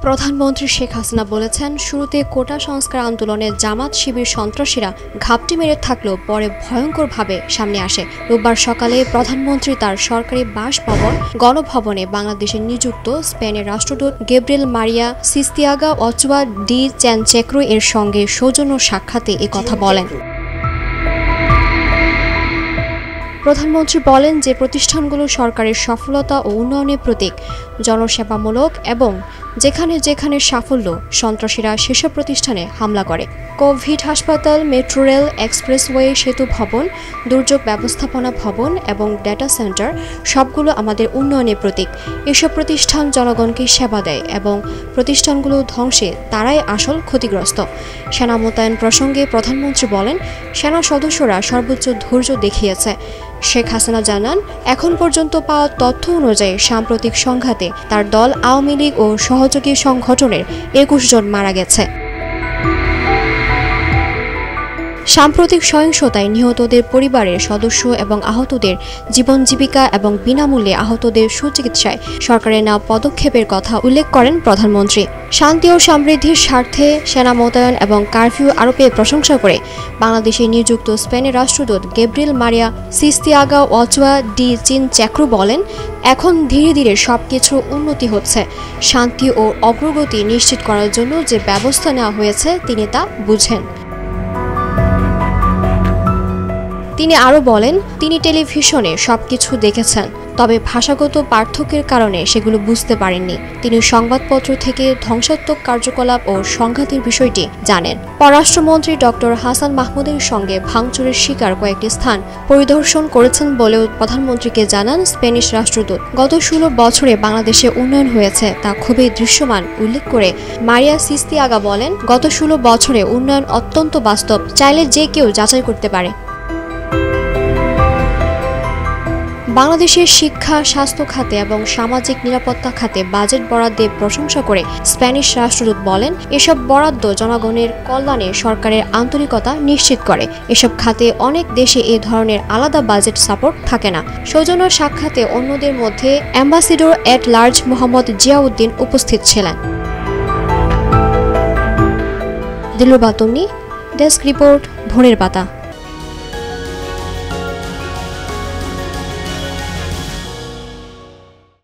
প্রধানমন্ত্রী শেখ হাসিনা বলেছেন, শুরুতে কোটা সংস্কার আন্দোলনে জামাত শিবির সন্ত্রাসীরা ঘাপটি মেরে থাকলেও পরে ভয়ঙ্করভাবে সামনে আসে। রোববার সকালে প্রধানমন্ত্রী তার সরকারি বাসভবন গণভবনে বাংলাদেশে নিযুক্ত স্পেনের রাষ্ট্রদূত গেব্রিয়েল মারিয়া সিস্তিয়াগা অচোয়া ডি চ্যানচেক্রো এর সঙ্গে সৌজন্য সাক্ষাতে এ কথা বলেন। প্রধানমন্ত্রী বলেন যে প্রতিষ্ঠানগুলো সরকারের সফলতা ও উন্নয়নের প্রতীক, জনসেবামূলক এবং যেখানে যেখানে সাফল্য, সন্ত্রাসীরা সেসব প্রতিষ্ঠানে হামলা করে। কোভিড হাসপাতাল, মেট্রো রেল, এক্সপ্রেসওয়ে, সেতু ভবন, দুর্যোগ ব্যবস্থাপনা ভবন এবং ডেটা সেন্টার সবগুলো আমাদের উন্নয়নের প্রতীক। এসব প্রতিষ্ঠান জনগণকে সেবা দেয় এবং প্রতিষ্ঠানগুলো ধ্বংসে তারাই আসল ক্ষতিগ্রস্ত। সেনা মোতায়েন প্রসঙ্গে প্রধানমন্ত্রী বলেন, সেনা সদস্যরা সর্বোচ্চ ধৈর্য দেখিয়েছে। শেখ হাসিনা জানান, এখন পর্যন্ত পাওয়া তথ্য অনুযায়ী সাম্প্রতিক সংঘাতে তার দল আওয়ামী লীগ ও সহযোগী সংগঠনের ২১ জন মারা গেছে। সাম্প্রতিক সহিংসতায় নিহতদের পরিবারের সদস্য এবং আহতদের জীবন জীবিকা এবং বিনামূল্যে আহতদের সুচিকিৎসায় সরকারের নেওয়া পদক্ষেপের কথা উল্লেখ করেন প্রধানমন্ত্রী। শান্তি ও সমৃদ্ধির স্বার্থে সেনা মোতায়েন এবং কারফিউ আরোপের প্রশংসা করে বাংলাদেশে নিযুক্ত স্পেনের রাষ্ট্রদূত গেব্রিয়েল মারিয়া সিস্তিয়াগা অচোয়া ডি চ্যানচেক্রো বলেন, এখন ধীরে ধীরে সবকিছু উন্নতি হচ্ছে। শান্তি ও অগ্রগতি নিশ্চিত করার জন্য যে ব্যবস্থা নেওয়া হয়েছে তিনি তা বুঝেন। তিনি আরও বলেন, তিনি টেলিভিশনে সবকিছু দেখেছেন, তবে ভাষাগত পার্থক্যের কারণে সেগুলো বুঝতে পারেননি। তিনি সংবাদপত্র থেকে ধ্বংসাত্মক কার্যকলাপ ও সংঘাতের বিষয়টি জানেন। পররাষ্ট্রমন্ত্রী ডক্টর হাসান মাহমুদের সঙ্গে ভাঙচুরের শিকার কয়েকটি স্থান পরিদর্শন করেছেন বলেও প্রধানমন্ত্রীকে জানান স্প্যানিশ রাষ্ট্রদূত। গত ১৬ বছরে বাংলাদেশে উন্নয়ন হয়েছে, তা খুবই দৃশ্যমান উল্লেখ করে মারিয়া সিস্তিয়াগা বলেন, গত ১৬ বছরে উন্নয়ন অত্যন্ত বাস্তব, চাইলে যে কেউ যাচাই করতে পারে। বাংলাদেশের শিক্ষা, স্বাস্থ্য খাতে এবং সামাজিক নিরাপত্তা খাতে বাজেট বরাদ্দের প্রশংসা করে স্প্যানিশ রাষ্ট্রদূত বলেন, এসব বরাদ্দ জনগণের কল্যাণে সরকারের আন্তরিকতা নিশ্চিত করে। এসব খাতে অনেক দেশে এ ধরনের আলাদা বাজেট সাপোর্ট থাকে না। সৌজন্য সাক্ষাতে অন্যদের মধ্যে অ্যাম্বাসিডর এট লার্জ মোহাম্মদ জিয়াউদ্দিন উপস্থিত ছিলেন। দিলরুবা তন্নি, ডেস্ক রিপোর্ট, ভোরের পাতা।